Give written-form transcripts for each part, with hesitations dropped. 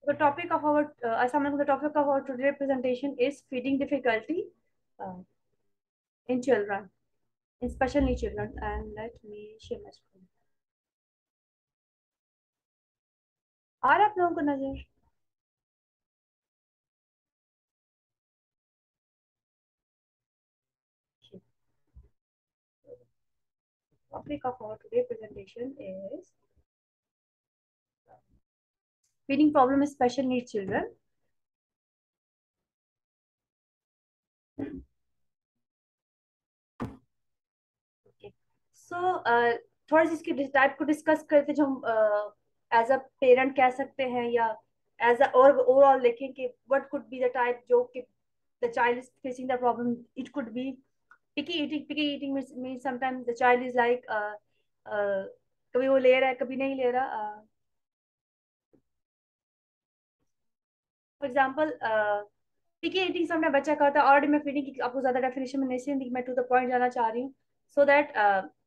The topic of our the topic of our today presentation is feeding difficulty uh, in children, in special needs children. And let me share my screen. आ रहा है आप लोगों को नजर? Topic of our today presentation is feeding problem in special needs children. Okay. So थोड़ा सा इसके type को डिस्कस करते जो हम एज अ पेरेंट कह सकते हैं या एज अ और ओवरऑल देखें कि what could be the type जो कि the child is facing the problem. It could be picky eating means sometimes the child is like कभी वो ले रहा है कभी नहीं ले रहा. फॉर एग्जाम्पल पिकी ईटिंग से अपना बच्चा कहता है. ऑलरेडी मैं फीडिंग की आपको ज्यादा डेफिनेशन में नहीं दी, मैं टू द पॉइंट जाना चाह रही हूँ सो दैट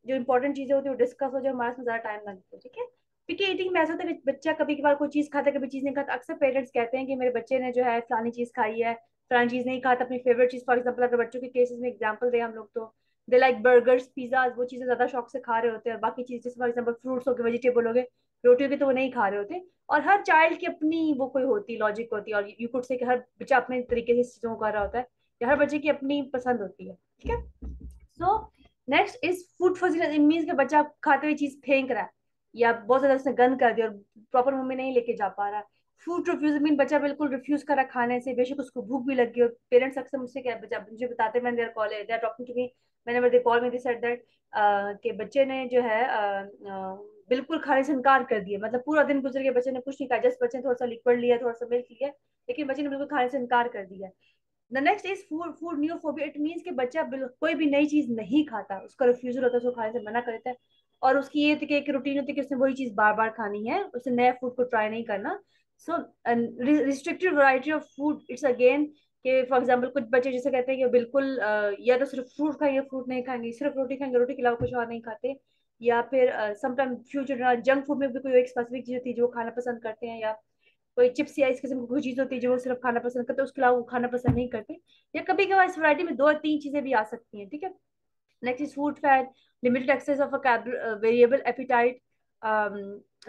जो इंपॉर्टेंट चीजें होती है वो डिस्कस हो जाए, हमारे उसमें ज्यादा टाइम ना लगता है. ठीक है. पिकी ईटिंग में ऐसा होता है कि बच्चा कभी कभार कोई चीज खाता है कभी चीज नहीं खाता. अक्सर पेरेंट्स कहते हैं कि मेरे बच्चे ने जो है फलानी चीज खाई है, फलानी चीज नहीं खाता अपनी फेवरेट चीज. फॉर एग्जाम्पल अगर बच्चों के केसेस में एग्जाम्पल दें हम लोग तो दे लाइक बर्गर्स पिज्जा, वो चीजें ज्यादा शौक से खा रहे होते हैं. और बाकी चीज जैसे फॉर एग्जाम्पल फ्रूट्स हो गए वेजिटेबल हो गए रोटी हो गई तो वो नहीं खा रहे होते. और हर चाइल्ड की अपनी वो कोई होती लॉजिक होती है और यू कुड से कि हर बच्चा अपने तरीके से इस चीजों को कर रहा होता है या हर बच्चे की अपनी पसंद होती है. ठीक है. So next is food facility. Means कि बच्चा खाते हुए चीज फेंक रहा है या बहुत ज्यादा उसने गंद कर दिया और प्रॉपर मुंह में नहीं लेके जा पा रहा है. फूड रिफ्यूज मीन बच्चा बिल्कुल रिफ्यूज कर रहा है खाने से, बेशक उसको भूख भी लगी हो. पेरेंट्स अक्सर मुझसे क्या मुझे बताते हैं, मैंने there call there talking to me, मैंने दे कॉल में दे सेड दैट कि बच्चे ने जो है बिल्कुल खाने से इनकार कर दिया. मतलब पूरा दिन गुजर गया बच्चे ने कुछ नहीं खाया, जस्ट बच्चे ने थोड़ा सा लिक्विड लिया थोड़ा सा मिल्क लिया लेकिन बच्चे ने बिल्कुल खाने से इनकार कर दिया. The next is food food neophobia. It means कि बच्चा कोई भी नई चीज नहीं खाता, उसका रिफ्यूजल होता है, उसको खाने से मना कर देता है. और उसकी ये होती है कि एक रूटीन होती है कि उसने वही चीज बार बार खानी है, उसने नया फूड को ट्राई नहीं करना. So restricted variety of food. It's again कि फॉर एग्जाम्पल कुछ बच्चे जैसे कहते हैं कि बिल्कुल या तो सिर्फ फ्रूट खाएंगे फ्रूट नहीं खाएंगे, सिर्फ रोटी खाएंगे रोटी के अलावा कुछ और नहीं खाते. या फिर समटाइम फ्यूचर जंक फूड में भी कोई एक स्पेसिफिक चीज होती है जो वो खाना पसंद करते हैं, या कोई चिप्स या इस किस्म की कोई चीज होती है जो वो सिर्फ खाना पसंद करते हैं, उसके अलावा वो खाना पसंद नहीं करते. या कभी कभार इस वैरायटी में दो या तीन चीजें भी आ सकती हैं. ठीक है. Next is food fat. Limited access of a variable appetite.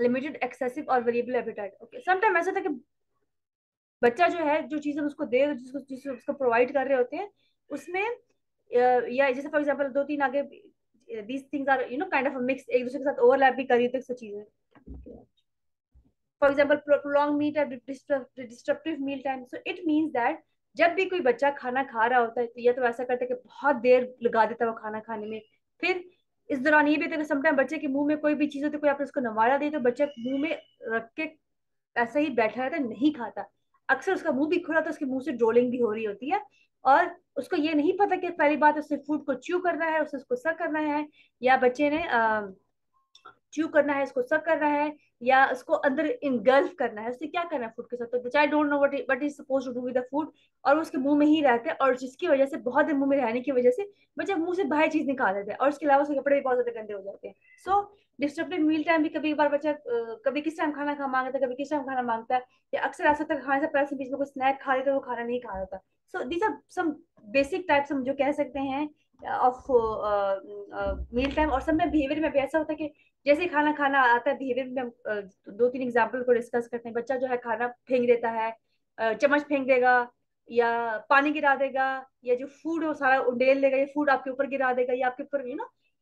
Limited excessive और वेरिएबल एपिटाइट. ओके. समटाइम ऐसा था कि बच्चा जो है जो चीज हम उसको दे जिसको जिसको उसको प्रोवाइड कर रहे होते हैं उसमें या जैसे फॉर एग्जांपल दो तीन आगे these things are kind of mix, एक दूसरे के साथ ओवरलैप भी करी होती है चीजें. For example prolong meet at disruptive meal time. So it means that जब भी कोई बच्चा खाना खा रहा होता है तो या तो ऐसा करता है कि बहुत देर लगा देता है वो खाना खाने में. फिर इस दौरान ये भी होता है कि समटाइम बच्चे के मुंह में कोई भी चीज होती है, कोई आपने उसको नवाड़ा दी तो बच्चा मुंह में रख के ऐसा ही बैठा रहता है, नहीं खाता. अक्सर उसका मुंह भी खुला तो उसके मुंह से ड्रोलिंग भी हो रही होती है. और उसको ये नहीं पता कि पहली बात उसने फूड को च्यू करना है, उसे उसको सक करना है, या बच्चे ने च्यू करना है इसको सक करना है, या उसको अंदर इनगल्फ करना है. उससे क्या करना है फूड के साथ. तो the child don't know what is suppose to do with the food. और उसके मुंह में ही रहते हैं और जिसकी वजह से बहुत देर मुंह में रहने की वजह से बच्चा मुंह से बाहर चीज निकाल देता है और उसके अलावा उसके कपड़े भी बहुत ज्यादा गंदे हो जाते हैं. सो डिस्टर्बिंग मील टाइम भी कभी बार बच्चा कभी किस टाइम खाना खा मांगता है कभी किस टाइम खाना मांगता है, या अक्सर ऐसा होता है खाने से पहले से बीच में कोई स्नैक खा लेते तो वो खाना नहीं खा रहा था. So these are some basic types हम जो कह सकते हैं ऑफ मील टाइम. और सब में बिहेवियर में भी ऐसा होता है कि जैसे खाना खाना आता है बिहेवियर में हम दो तीन एग्जाम्पल को डिस्कस करते हैं. बच्चा जो है खाना फेंक देता है, चम्मच फेंक देगा या पानी गिरा देगा, या जो फूड है वो सारा उंडेल देगा, या फूड आपके ऊपर गिरा देगा, या आपके ऊपर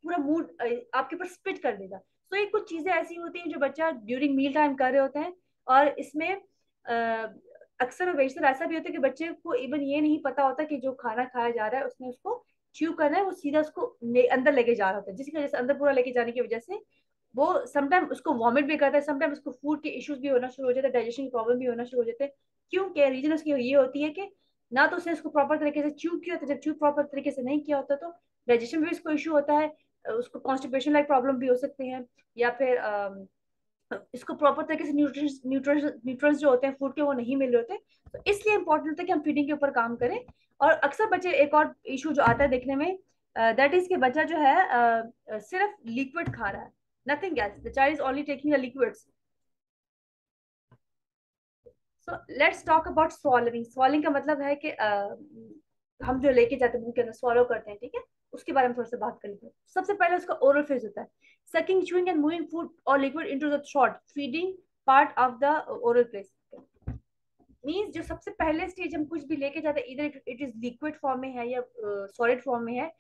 पूरा मूड आपके ऊपर स्पिट कर देगा. तो ये कुछ चीजें ऐसी होती हैं जो बच्चा ड्यूरिंग मील टाइम कर रहे होते हैं. और इसमें अक्सर और बेशतर ऐसा भी होता है कि बच्चे को इवन ये नहीं पता होता कि जो खाना खाया जा रहा है उसने उसको च्यू करना है, वो सीधा उसको अंदर लेके जा रहा होता है, जिसकी वजह से अंदर पूरा लेके जाने की वजह से वो समटाइम उसको वॉमिट भी करता है, समटाइम उसको फूड के इश्यूज भी होना शुरू हो जाते हैं, डाइजेशन की प्रॉब्लम भी होना शुरू हो जाते हैं. क्यों? क्या रीजन उसकी ये होती है कि ना तो उसने उसको प्रॉपर तरीके से च्यू किया होता, जब च्यू प्रॉपर तरीके से नहीं किया होता तो डाइजेशन में भी उसको इशू होता है, उसको कॉन्स्टिपेशन लाइक प्रॉब्लम भी हो सकती है, या फिर इसको प्रॉपर तरीके से न्यूट्रिएंट्स न्यूट्रिएंट्स न्यूट्रिएंट्स जो होते हैं फूड के वो नहीं मिल रहे होते. तो इसलिए इंपॉर्टेंट होता है कि हम फीडिंग के ऊपर काम करें. और अक्सर बच्चे एक और इशू जो आता है देखने में दैट इज कि बच्चा जो है सिर्फ लिक्विड खा रहा है, nothing else. The child is only taking the liquids. So let's talk about swallowing. Swallowing का मतलब है कि हम जो लेके जाते हैं मुंह के अंदर swallow करते हैं, ठीक है, उसके बारे में थोड़ा सा बात कर लेते हैं. सबसे पहले उसका ओरल फेज होता है. Sucking, chewing and moving food or liquid into the throat, feeding part of the oral place. Means जो सबसे पहले स्टेज हम कुछ भी लेके जाते हैं, इधर इट इज लिक्विड फॉर्म में है या सॉलिड फॉर्म में है,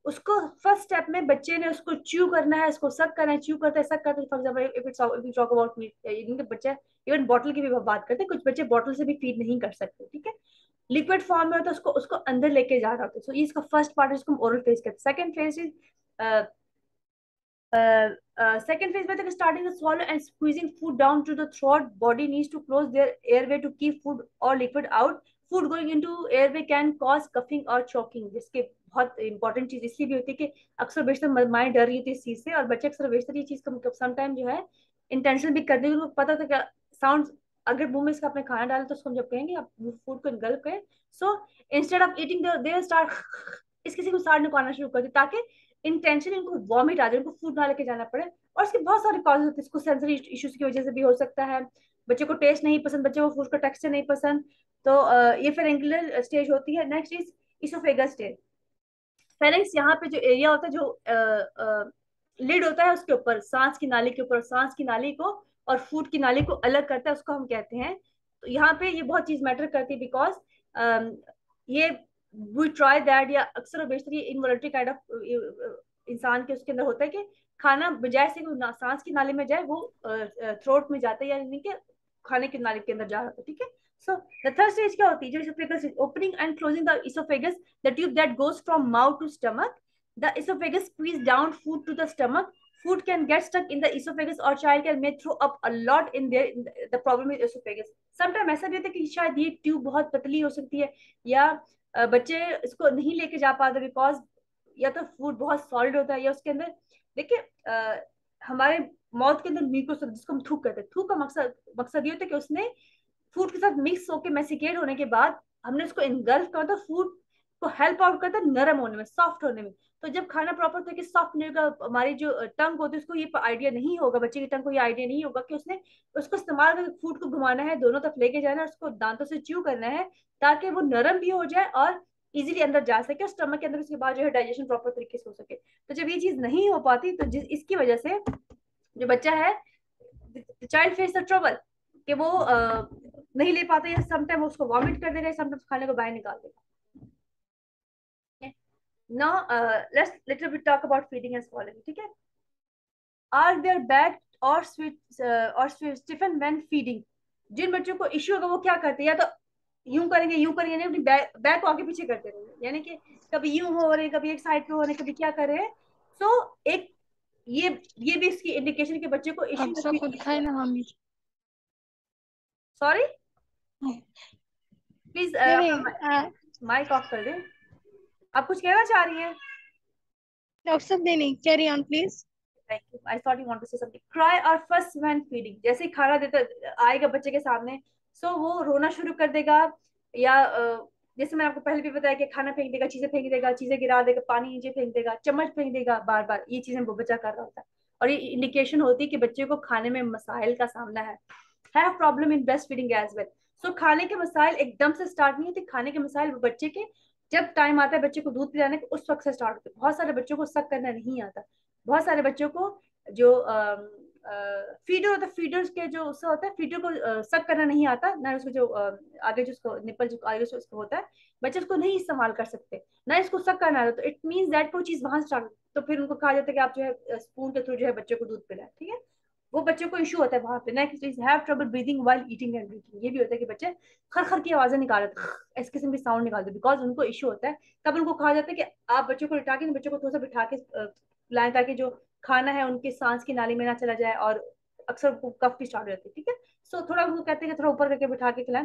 उसको फर्स्ट स्टेप में बच्चे ने उसको च्यू करना है, उसको सक करना है, च्यू करता है, सक करता है. For example if we talk about meat, इनके बच्चे इवन बॉटल की भी बात करते हैं, कुछ बच्चे बॉटल से भी फीड नहीं कर सकते, ठीक है, लिक्विड फॉर्म में होता है, उसको उसको अंदर लेके जा रहा होता है. सो ये इसका फर्स्ट पार्ट है, जिसको हम ओरल फेज कहते हैं. Second phase is second phase method is starting to swallow and squeezing food down to the throat. Body needs to close their airway to keep food or liquid out. Food going into airway can cause coughing or choking. जिसके बहुत important चीज इसलिए भी होती है कि अक्सर बेशतर माएँ डर रही होती है इस चीज से, और बच्चे अक्सर बेशतर ये चीज का समटाइम जो है इंटेंशन भी करते हैं, उनको पता था क्या साउंड अगर मुंह में इसका अपने खाना डाले तो उसको हम जब कहेंगे आप फूड को इनगल्प करें, so instead of eating they start इस किसी को साड़ निकालना शुरू कर दे, ताकि इंटेंशन इनको वॉमिट आ जाए, इनको फूड ना लेके जाना पड़े. और इसके बहुत सारे कॉजेज होते हैं. इसको सेंसरी इश्यूज की वजह से भी हो सकता है, बच्चे को टेस्ट नहीं पसंद, बच्चे को फूड का टेक्सचर नहीं पसंद, तो ये फेरेंकुलर स्टेज होती है. Next is oesophagus stage. Pharynx यहाँ पे जो एरिया होता है, जो लिड होता है उसके ऊपर, सांस की नाली के ऊपर, सांस की नाली को और फूड की नाली को अलग करता है, उसको हम कहते हैं. तो यहाँ पे ये बहुत चीज मैटर करती है, बिकॉज ये वी ट्राई दैट, या अक्सर और बेशतर ये इनवॉलंटरी काइंड ऑफ इंसान के उसके अंदर होता है कि खाना बजाय से वो सांस की नाली में जाए, वो थ्रोट में जाता है, यानी कि खाने की नाली के अंदर जा रहा है, ठीक है. सो द थर्ड स्टेज क्या होती है, जो oesophagus, opening and closing the oesophagus, the tube that goes from mouth to stomach. The esophagus squeeze down food to the stomach. Food can get stuck in the esophagus or child can may throw up a lot in there. The problem is esophagus. Sometimes ऐसा भी होता है कि शायद ये tube बहुत पतली हो सकती है, या बच्चे इसको नहीं लेके जा पाते बिकॉज या तो फूड बहुत सॉलिड होता है, या उसके अंदर देखिए हमारे माउथ के अंदर म्यूकोस, जिसको हम थूक कहते हैं, थूक का मकसद मकसद ये होता है कि उसने फूड के साथ मिक्स होकर मैसिकेट होने के बाद हमने उसको इनगल्फ कर, तो फूड को हेल्प आउट करता है नरम होने में, सॉफ्ट होने में. तो जब खाना प्रॉपर तरीके से सॉफ्ट नहीं होगा, हमारी जो टंग होती है उसको ये आइडिया नहीं होगा, बच्चे की टंग को ये आइडिया नहीं होगा कि उसने उसको इस्तेमाल करके फूड को घुमाना है, दोनों तरफ लेके जाना है, उसको दांतों से च्यू करना है, ताकि वो नरम भी हो जाए और इजीली अंदर जा सके और स्टमक के अंदर उसके बाद जो है डाइजेशन प्रॉपर तरीके से हो सके. तो जब ये चीज नहीं हो पाती, तो इसकी वजह से जो बच्चा है, चाइल्ड फेस द ट्रबल, कि वो नहीं ले पाता, या समटाइम उसको वॉमिट कर देगा, समटाइम खाने को बाहर निकाल देगा. Now, let's little bit talk about feeding and swallowing. ठीक है? Are there back or stiffen when feeding? जिन बच्चों को इश्यू होगा वो क्या करते हैं, या तो यूं करेंगे, यूं करेंगे, यानी अपनी बैक को आगे पीछे करते रहेंगे, यानी कि कभी यूं हो रहे, कभी एक साइड पे हो रहे, कभी क्या कर रहे हैं. सो एक ये भी इसकी इंडिकेशन के बच्चे को इश्यू अक्सर को दिखाए ना हम. सॉरी प्लीज माइक ऑफ कर दे. आप कुछ कहना चाह रही हैं? डॉक्टर साहब नहीं, carry on please. Thank you. I thought you want to say something. Cry or fuss when feeding. जैसे ही खाना देता आएगा बच्चे के सामने, सो वो रोना शुरू कर देगा, या जैसे मैंने आपको पहले भी बताया कि खाना फेंक देगा, चीजें फेंक देगा, चीजें गिरा देगा, पानी नीचे फेंक देगा, चम्मच फेंक देगा, बार बार ये चीजें वो बच्चा कर रहा होता है. और ये इंडिकेशन होती है कि बच्चे को खाने में मसाइल का सामना है. Have problem in breast feeding as well. So खाने के मसाइल एकदम से स्टार्ट नहीं होते. खाने के मसाइल बच्चे के जब टाइम आता है बच्चे को दूध पिलाने के, उस वक्त से स्टार्ट होते हैं. बहुत सारे बच्चों को सक करना नहीं आता. बहुत सारे बच्चों को जो फीडर होता है, फीडर्स के जो उससे होता है, फीडर को सक करना नहीं आता ना, उसको जो आगे जो उसको निपल जो आगे जो उसको होता है, बच्चे उसको नहीं इस्तेमाल कर सकते ना, इसको सक करना आता. तो इट मीन्स दैट वो चीज वहां स्टार्ट, तो फिर उनको कहा जाता है कि आप जो है स्पून के थ्रू जो है बच्चे को दूध पिलाएं, ठीक है. वो बच्चों को इशू होता है वहां पे. Next is have trouble breathing while eating and drinking. ये भी होता है कि बच्चे खर खर की आवाजें निकालते हैं, इस किस्म की साउंड निकालते हैं, बिकॉज उनको इशू होता है. तब उनको कहा जाता है कि आप बच्चों को लिटा के बच्चों को थोड़ा सा बिठा के लाएं, ताकि जो खाना है उनके सांस की नाली में ना चला जाए, और अक्सर कफ भी स्टार्ट हो जाती है, ठीक है. सो थोड़ा वो कहते हैं कि थोड़ा ऊपर करके बिठा के खिलाएं.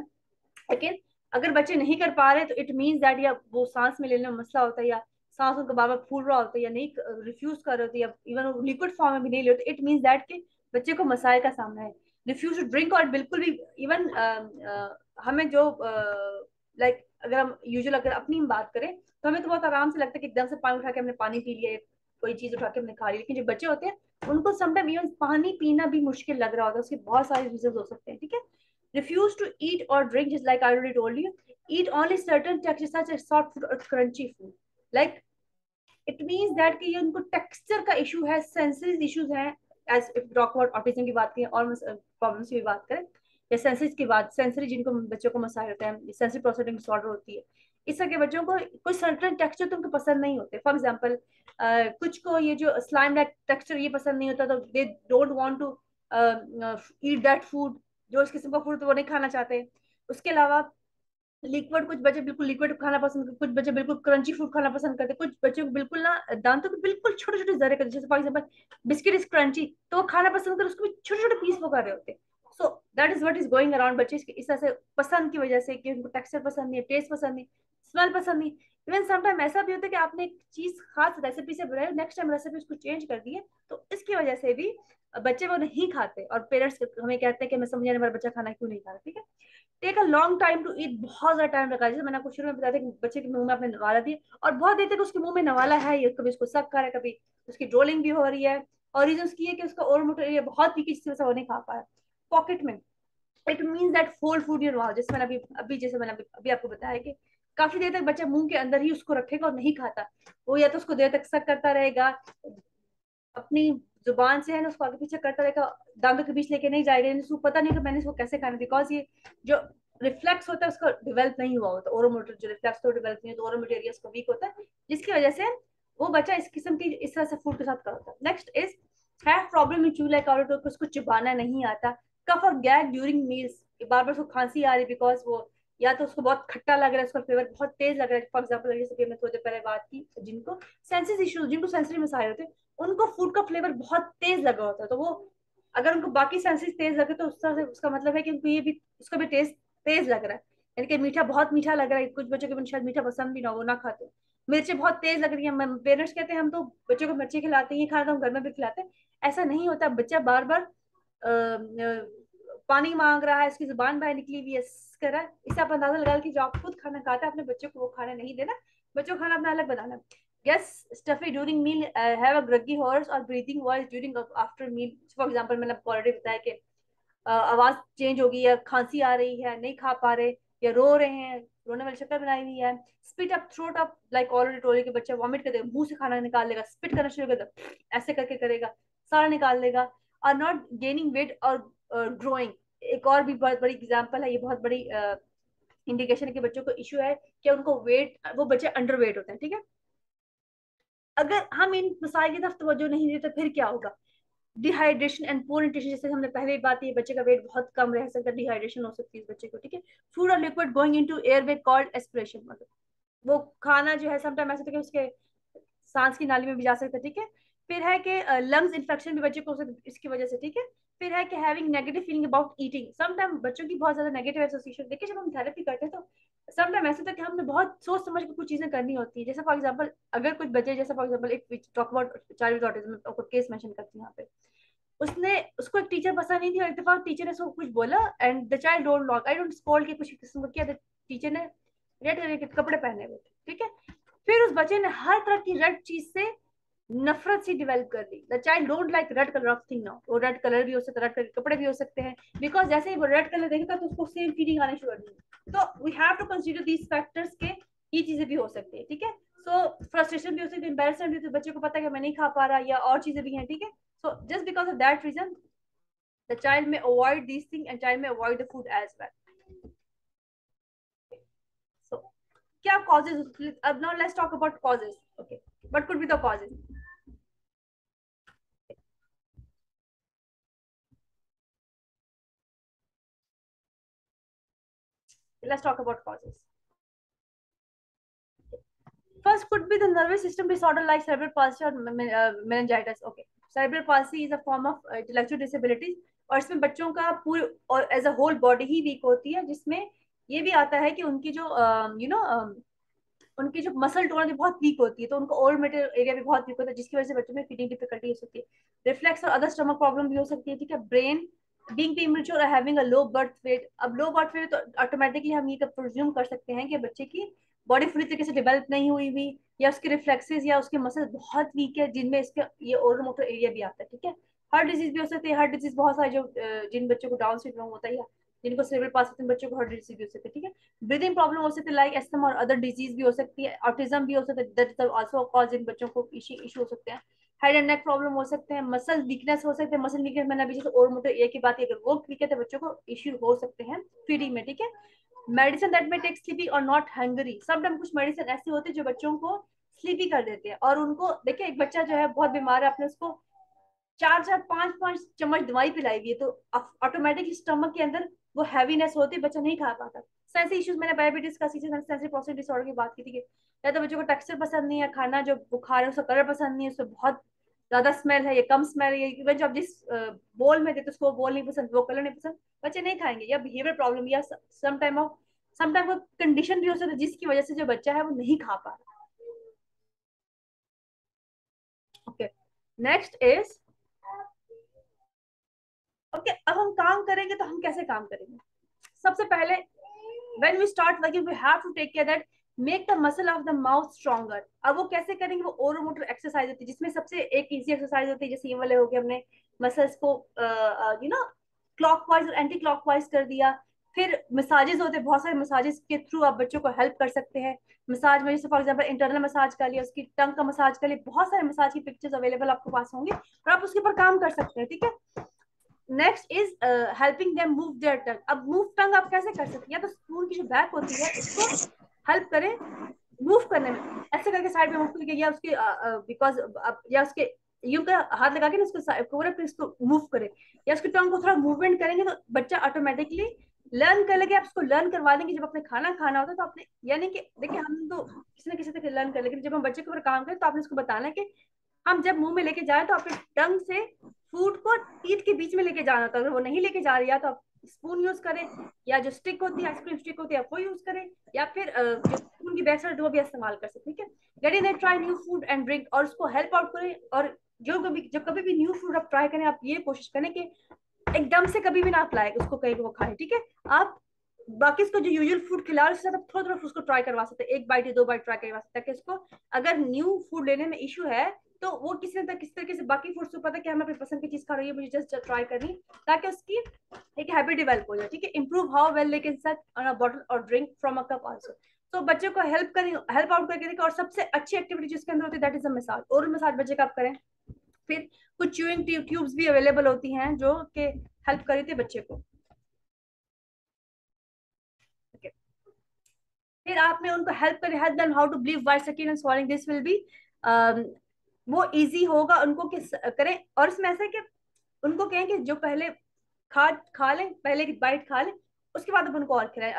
लेकिन अगर बच्चे नहीं कर पा रहे, तो इट मीन्स दैट या वो सांस में लेने में मसला होता है, या सांस उनका बार बार फूल रहा होता है, या नहीं रिफ्यूज कर रहे होते, या इवन लिक्विड फॉर्म में भी नहीं ले होते. इट मीन्स दैट कि बच्चे को मसाइल का सामना है. रिफ्यूज टू ड्रिंक, और बिल्कुल भी इवन हमें जो लाइक अगर हम यूजुअल अगर अपनी बात करें, तो हमें तो बहुत आराम से लगता है कि एकदम से पानी उठा के हमने पानी पी लिया, कोई चीज उठा के हमने खा ली. लेकिन जो बच्चे होते हैं उनको समटाइम इवन पानी पीना भी मुश्किल लग रहा होता है. उसके बहुत सारे रीजन हो सकते हैं, ठीक है. refuse to eat or drink, just like I already told you, eat only certain textures such as soft food or crunchy food. Like it means that कि ये उनको टेक्सचर का इशू है, सेंसरीज इश्यूज हैं, as if talk about autism की बात करें और प्रॉब्लम्स की बात करें, या सेंसरीज की बात, सेंसरी जिनको बच्चों को मसाइल होते हैं, सेंसरी प्रोसेसिंग डिसऑर्डर होती है, इस तरह के बच्चों को कोई सर्टेन टेक्सचर तो उनको पसंद नहीं होते. फॉर एग्जाम्पल कुछ को ये जो स्लाइम लाइक टेक्सचर ये पसंद नहीं होता, तो they don't want to eat that food, जो इस किस्म का फूड तो वो नहीं खाना चाहते. उसके अलावा लिक्विड, कुछ बच्चे बिल्कुल लिक्विड खाना पसंद करते, कुछ बच्चे बिल्कुल क्रंची फूड खाना पसंद करते, कुछ बच्चे को बिल्कुल ना दांतों के बिल्कुल छोटे छोटे जरे करते, जैसे for example biscuit is crunchy तो वो खाना पसंद कर उसको भी छोटे छोटे पीस वो कर रहे होते. So that is what is going around. बच्चे इस तरह से पसंद की वजह से कि उनको टेक्सचर पसंद नहीं है, टेस्ट पसंद नहीं, स्मेल पसंद नहीं. इवन समटाइम ऐसा भी होता है कि आपने एक चीज खास रेसिपी से बनाई, नेक्स्ट टाइम रेसिपी उसको चेंज कर दिए, तो इसकी वजह से भी बच्चे वो नहीं खाते और पेरेंट्स हमें कहते हैं कि मैं समझ नहीं हमारा बच्चा खाना क्यों नहीं खा रहा. ठीक है, take a long time to eat, बहुत ज्यादा टाइम लगा. जैसे मैंने आपको शुरू में बताया था कि बच्चे के मुंह में आपने नवाला दिया और बहुत देर तक उसके मुंह में नवाला है, ये कभी उसको सक कर रहा है, कभी उसकी ड्रोलिंग भी हो रही है, और रीजन की है कि उसका ओरल मोटर एरिया बहुत वीक, इसकी वजह से वो नहीं खा पा रहा. पॉकेट में, it means that fold food your mouth, जैसे मैंने अभी आपको बताया कि काफी देर तक बच्चा मुंह के अंदर ही उसको रखेगा और नहीं खाता. वो या तो उसको देर तक सक करता रहेगा, अपनी जुबान से है ना उसको आगे पीछे करता रहेगा, दांतों के बीच लेके नहीं जाएगा, उसको पता नहीं कि मैंने इसको कैसे खाना, बिकॉज ये जो रिफ्लेक्स होता है उसका डेवलप नहीं हुआ होता, ओरोमोटर जो रिफ्लेक्स तो डेवलप नहीं होता, ओरोमोटर एरिया उसका वीक होता है, जिसकी वजह से वो बच्चा इस किस्म की इस तरह से फूड के साथ करता है. नेक्स्ट इज हैव प्रॉब्लम इन चू लाइक ऑडिटर, उसको चबाना नहीं आता. कफ और गैग ड्यूरिंग मील्स, बार बार उसको खांसी आ रही बिकॉज वो या तो उसको बहुत खट्टा लग रहा है, उसका फ्लेवर बहुत तेज लग रहा है. फॉर एग्जाम्पल जैसे मैं थोड़ी देर पहले बात की, जिनको सेंसिस इश्यूज, जिनको सेंसरी मसाइल होते हैं, उनको फूड का फ्लेवर बहुत तेज लगा होता है, तो वो अगर उनको बाकी सेंसेस तेज लगे तो उस तरह से उसका मतलब है कि उनको ये भी उसका भी टेस्ट तेज लग रहा है, यानी कि मीठा बहुत मीठा लग रहा है. कुछ बच्चों को शायद मीठा पसंद भी ना हो, वो ना खाते. मिर्ची बहुत तेज लग रही है, पेरेंट्स कहते हैं हम तो बच्चों को मिर्ची खिलाते हैं, ये खाना तो हम घर में भी खिलाते हैं. ऐसा नहीं होता, बच्चा बार बार पानी मांग रहा है, उसकी जुबान बाहर निकली हुई है, कर रहा है, इससे आप अंदाजा लगा कि जो आप खुद खाना खाते हैं अपने बच्चों को वो खाना नहीं देना, बच्चों को खाना अपना अलग बनाना. Yes, stuffy during meal, have a groggy horse or breathing voice during after meal. For example, मैंने आपको ऑलरेडी बताया कि आवाज चेंज हो गई है, खांसी आ रही है, नहीं खा पा रहे या रो रहे हैं, रोने वाली शक्ल बनाई हुई है. Spit up, throat up, like already toll के बच्चा वॉमिट कर देगा, मुंह से खाना निकाल लेगा, स्पिट करना शुरू कर देगा, ऐसे करके करेगा, सारा निकाल देगा. और नॉट गेनिंग वेट और ग्रोइंग, एक और भी बहुत बड़ी एग्जाम्पल है, ये बहुत बड़ी इंडिकेशन है कि बच्चों को इश्यू है कि उनको वेट, वो बच्चे अंडर वेट होते हैं. ठीक है, अगर हम इन मसाइल की तरफ तवज्जो नहीं देते तो फिर क्या होगा? डिहाइड्रेशन एंड पोर न्यूट्रिशन, जैसे हमने पहले बात की, बच्चे का वेट बहुत कम रह सकता है, डिहाइड्रेशन हो सकती है इस बच्चे को. ठीक है, फूड और liquid going into airway called aspiration, मतलब वो खाना जो है समटाइम ऐसा होता है कि उसके सांस की नाली में भी जा सकता है. ठीक है, फिर है कि लंग्स इन्फेक्शन भी बच्चे को हो सकता है इसकी वजह से. ठीक है, फिर है कि having negative feeling about eating, sometime बच्चों की बहुत ज्यादा नेगेटिव एसोसिएशन. देखिए जब हम थेरेपी करते हैं तो समटाइम ऐसा होता है कि हमने बहुत सोच समझ के कुछ चीजें करनी होती है. जैसे फॉर एग्जांपल अगर कुछ बच्चे, जैसे फॉर एग्जांपल एक talk about child with autism, आपको केस मेंशन करती हूँ यहाँ पे, उसने उसको एक टीचर पसंद नहीं थी और इत्तेफाक टीचर ने उसको कुछ बोला and the child don't lock, I don't scold के कुछ किस्म का किया, टीचर ने रेड कलर के कपड़े पहने हुए थे. ठीक है, फिर उस बच्चे ने हर तरह की रेड चीज से नफरत सी डेवलप कर ली. The child don't like red colour of thing now, वो रेड कलर भी हो सकता है, रेड कलर के कपड़े भी हो सकते हैं, बिकॉज जैसे ही वो रेड कलर देखेगा तो उसको सेम फीलिंग आने शुरू कर देगी. तो we have to consider these factors के ये चीजें भी हो सकती है. ठीक है, सो फ्रस्ट्रेशन भी हो सकती है, एम्बेरसमेंट भी, तो बच्चे को पता है कि मैं नहीं खा पा रहा, या और चीजें भी हैं. ठीक है, so just because of that reason the child may avoid these things and child may avoid the food as well. So क्या causes, अब now let's talk about causes. Okay, what could be the causes? Let's talk about causes. First could be the nervous system disorder like cerebral palsy or meningitis. Okay, cerebral palsy is a form of intellectual disability और इसमें बच्चों का पूरे और as a whole body ही weak होती है, जिसमें ये भी आता है कि उनकी जो उनकी जो मसल टोन है बहुत वीक होती है, तो उनको ओरल मेटर एरिया भी बहुत वीक होता है, जिसकी वजह से बच्चों में फीडिंग डिफिकल्टी हो सकती है. रिफ्लेक्स और अदर स्टमक प्रॉब्लम भी हो सकती है. ठीक है, ब्रेन बीइंग प्रीमेच्योर और having a low birth weight. अब लो बर्थ वेट तो ऑटोमेटिकली हम ये प्रिज्यूम कर सकते हैं कि बच्चे की बॉडी पूरी तरीके से डेवलप नहीं हुई हुई, या उसके रिफ्लेक्सेस या उसके मसल बहुत वीक है, जिनमें इसका ये ओरल मोटर एरिया भी आता है. ठीक है, हार्ट डिजीज भी हो सकती है. हार्ट डिजीज बहुत सारे जो जिन बच्चों को डाउन सिंड्रोम होता है, जिनको सेरेब्रल पाल्सी बच्चों को हार्ट डिजीज भी हो सकती है, ठीक है। ब्रीदिंग प्रॉब्लम हो सकती है लाइक एस्थमा और अदर डिजीज भी हो सकती है, ऑटिज्म भी हो सकता है, दैट इज आल्सो कॉज इन बच्चों को इशू हो सकते हैं। हेड एंड नेक प्रॉब्लम हो सकते हैं, मसल वीकनेस हो सकते हैं, मसल वीकनेस मैंने अभी जैसे और मोटर एरिया की बात की, अगर वो वीक है तो बच्चों को इश्यू हो सकते हैं फीडिंग में, ठीक है। मेडिसिन दैट में टेक स्लीपी और नॉट हंगरी, समटाइम कुछ मेडिसिन ऐसी होती है जो बच्चों को स्लीपी कर देते हैं, और उनको देखिए एक बच्चा जो है बहुत बीमार है, आपने उसको 4-4 5-5 चम्मच दवाई पिलाई हुई है, तो ऑटोमेटिक स्टमक के अंदर वो हैवीनेस होती है, बच्चा नहीं खा पाता। सेंसरी इश्यूज, मैंने डायबिटीज का सेंसरी प्रोसेस डिसऑर्डर की बात की थी, या तो बच्चों को टेक्सचर पसंद नहीं है, खाना जो बुखार है उसका कलर पसंद नहीं है, उसमें बहुत ज्यादा स्मेल है या कम स्मेल है, इवन जो आप जिस बोल में देते उसको वो बोल नहीं पसंद, वो कलर नहीं पसंद, बच्चे नहीं खाएंगे। या बिहेवियर प्रॉब्लम, या समटाइम वो कंडीशन भी हो सकती है जिसकी वजह से जो बच्चा है वो नहीं खा पा रहा। ओके, नेक्स्ट इज, ओके अब हम काम करेंगे तो हम कैसे काम करेंगे। सबसे पहले when we start working we have to take care that make the muscle of the mouth stronger। अब वो कैसे करेंगे, वो ओरो मोटर एक्सरसाइज होती है, जिसमें सबसे एक इजी एक्सरसाइज होती है, जैसे ये वाले हो गए, हमने मसल्स को क्लॉकवाइज और एंटी क्लॉकवाइज कर दिया। फिर मसाजेस होते हैं, बहुत सारे मसाजेस के थ्रू आप बच्चों को हेल्प कर सकते हैं। मसाज में जैसे फॉर एग्जांपल इंटरनल मसाज कर लिया, उसकी टंग का मसाज कर लिया, बहुत सारे मसाज की पिक्चर्स अवेलेबल आपके पास होंगे और आप उसके ऊपर काम कर सकते हैं, ठीक है। Next is helping them move their tongue. अब मूव टंग आप कैसे कर सकते हैं, या तो स्पून की जो बैक होती है उसको हेल्प करें मूव करने में, ऐसे करके साइड में मूव करके, या उसके बिकॉज या उसके यूं का हाथ लगा के ना उसको पूरा फिर इसको मूव करें, या उसके टंग को थोड़ा मूवमेंट करेंगे तो बच्चा ऑटोमेटिकली लर्न कर लेंगे। आप उसको लर्न करवा देंगे जब अपने खाना खाना होता है तो आपने, यानी कि देखिए हम तो किसी ना किसी तक लर्न कर, लेकिन जब हम बच्चे के ऊपर काम करें तो आपने उसको बताना है कि हम जब मुंह में लेके जाए तो अपने टंग से फूड को टीथ के बीच में लेके जाना था, अगर वो नहीं लेके जा रही है तो आप स्पून यूज करें, या जो स्टिक होती है आइसक्रीम स्टिक होती है वो यूज करें, या फिर जो स्पून की बैक साइड वो भी इस्तेमाल कर सकते हैं, ठीक है। Get in try new food and drink, और उसको हेल्प आउट करें, और जब कभी भी न्यू फूड आप ट्राई करें आप ये कोशिश करें कि एकदम से कभी भी ना आप लाए उसको, कहीं वो खाए, ठीक है। आप बाकी इसको जो यूजुअल फूड खिला रहे उसके साथ थोड़ा थोड़ा उसको ट्राई करवा सकते हैं, 1 बाइट या 2 बाइट ट्राई करवा सकते हैं, ताकि उसको अगर न्यू फूड लेने में इशू है तो वो किसी तरीके से बाकी फूड से पता है कि हमें अपनी पसंद की चीज खा रही है, मुझे जस्ट ट्राई करनी, ताकि उसकी एक हैबिट डेवलप हो जाए, ठीक है। Improve how well they can suck on a bottle और drink from a cup also. तो बच्चे को हेल्प आउट करके देखें, और सबसे अच्छी एक्टिविटी जिसके अंदर होती है that is a massage, oral massage बच्चे का आप करें। फिर कुछ च्यूइंग ट्यूब्स भी अवेलेबल होती हैं जो कि हेल्प करी थी बच्चे को, okay। फिर आपने उनको help them how to breathe while second and swallowing, this will be वो इजी होगा उनको कि करें, और इसमें ऐसा है कि उनको कहें कि जो पहले खा खा लें, पहले की बाइट खा लें, उसके बाद अब उनको और खिलाएं।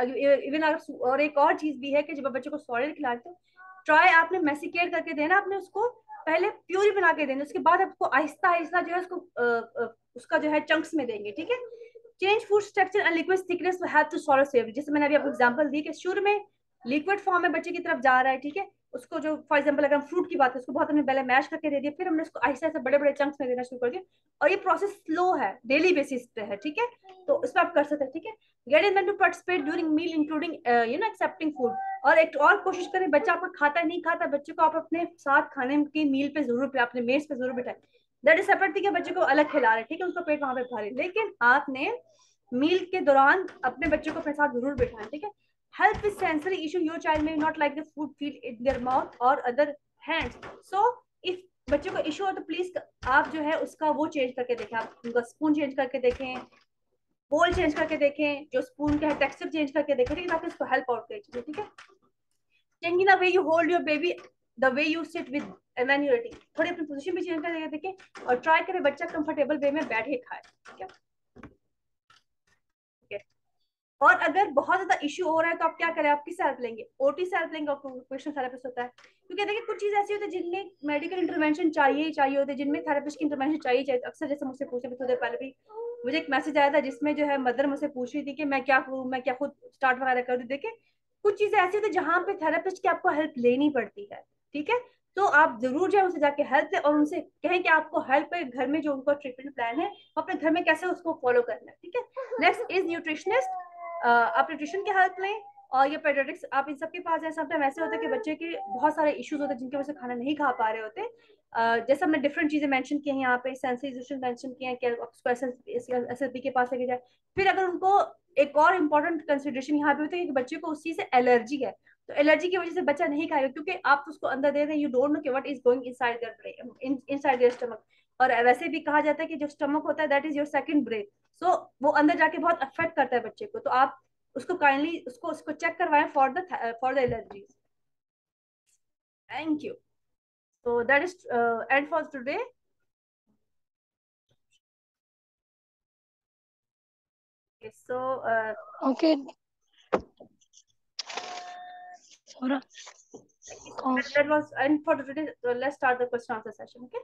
इवन अगर और एक और चीज भी है कि जब बच्चे को सॉलिड खिलाते हो, ट्राई आपने मैसिकेट करके देना, आपने उसको पहले प्यूरी बना के देना, उसके बाद आपको आहिस्ता आहिस्ता जो है उसको उसका जो है चंक्स में देंगे, ठीक है। Change food structure and liquid thickness to have to solve savoury, जैसे मैंने अभी आपको एग्जांपल दी कि शुरू में लिक्विड फॉर्म में बच्चे की तरफ जा रहा है, ठीक है। उसको जो फॉर एग्जांपल अगर हम फ्रूट की बात है, उसको बहुत हमने पहले मैश करके दे दिया, फिर हमने उसको आहिस्ता आहिस्ता बड़े बड़े चंक्स में देना शुरू कर दिया, और ये प्रोसेस स्लो है, डेली बेसिस पे है, ठीक है। तो इस पर आप कर सकते हैं, ठीक है। Get in to participate during meal including accepting food, और एक और कोशिश करें, बच्चा आपका खाता है नहीं खाता, बच्चे को आप अपने साथ खाने की मील पे जरूर पे अपने मेज पे जरूर बिठाएं। दैट इज सेपरेट, ठीक है, बच्चे को अलग खिला रहे हैं, ठीक है, उसका पेट वहां पे भरे, लेकिन आपने मील के दौरान अपने बच्चे को अपने साथ जरूर बिठाएं, ठीक है। Help with sensory issue, your child may not like the food feel in their mouth और अदर हैंड्स, सो इफ बच्चे को इशू हो तो प्लीज आप जो है उसका वो चेंज करके देखें, आप उनका स्पून चेंज करके देखें, बोल चेंज करके देखें, जो स्पून का है टेक्सचर चेंज करके देखें, ठीक है, ताकि उसको हेल्प आउट करें, ठीक है। Changing the way you hold your baby, the way you sit with when you eating, थोड़ी अपनी पोजीशन भी चेंज करके देखें, और ट्राई करें बच्चा कंफर्टेबल वे में बैठ के खाए, ठीक है, ठीक है। और अगर बहुत ज्यादा इश्यू हो रहा है तो आप क्या करें, आप किस हेल्प लेंगे, ओटी से हेल्प लेंगे, ऑक्यूपेशनल थेरेपिस्ट होता है, क्योंकि देखिए कुछ चीज ऐसी होती है जिनमें मेडिकल इंटरवेंशन चाहिए ही चाहिए होते हैं, जिनमें थेरेपिस्ट की इंटरवेंशन चाहिए चाहिए। अक्सर जैसे मुझसे पूछे भी, थोड़ी देर पहले भी मुझे एक मैसेज आया था जिसमें जो है मदर मुझसे पूछ रही थी कि मैं क्या करूँ, मैं क्या खुद स्टार्ट वगैरह कर दूँ। देखिए कुछ चीजें ऐसी होती है जहाँ पे थेरेपिस्ट की आपको हेल्प लेनी पड़ती है, ठीक है। तो आप जरूर जो है उनसे जाके हेल्प लें, और उनसे कहें कि आपको हेल्प है घर में जो उनका ट्रीटमेंट प्लान है अपने घर में कैसे उसको फॉलो करना है, ठीक है। नेक्स्ट इज न्यूट्रिशनिस्ट, आप न्यूट्रिशन की हेल्प लें, और ये पेडियाट्रिक्स आप इन सबके पास जाए। समटाइम ऐसे होते हैं कि बच्चे के बहुत सारे इश्यूज होते हैं जिनकी वजह से खाना नहीं खा पा रहे होते, जैसे हमने डिफरेंट चीजें मेंशन की हैं यहाँ पे, सेंसिटाइजेशन मेंशन किए हैं कि उसको एसएसपी के पास लेके जाए। फिर अगर उनको एक और इम्पोर्टेंट कंसिडरेशन यहाँ पे होता है कि बच्चे को उस चीज से एलर्जी है, तो एलर्जी की वजह से बच्चा नहीं खाएगा, क्योंकि आप उसको अंदर दे रहे हैं, यू डोंट नो कि what is going inside their brain, inside their stomach. और वैसे भी कहा जाता है कि जो स्टमक होता है that is your second brain. So वो अंदर जाके बहुत अफेक्ट करता है बच्चे को, तो आप उसको काइंडली उसको उसको चेक करवाएं for the allergies. Thank you. So that is end for today. Okay, so Okay. Sora. that was end for today. Let's start the question answer session. Okay.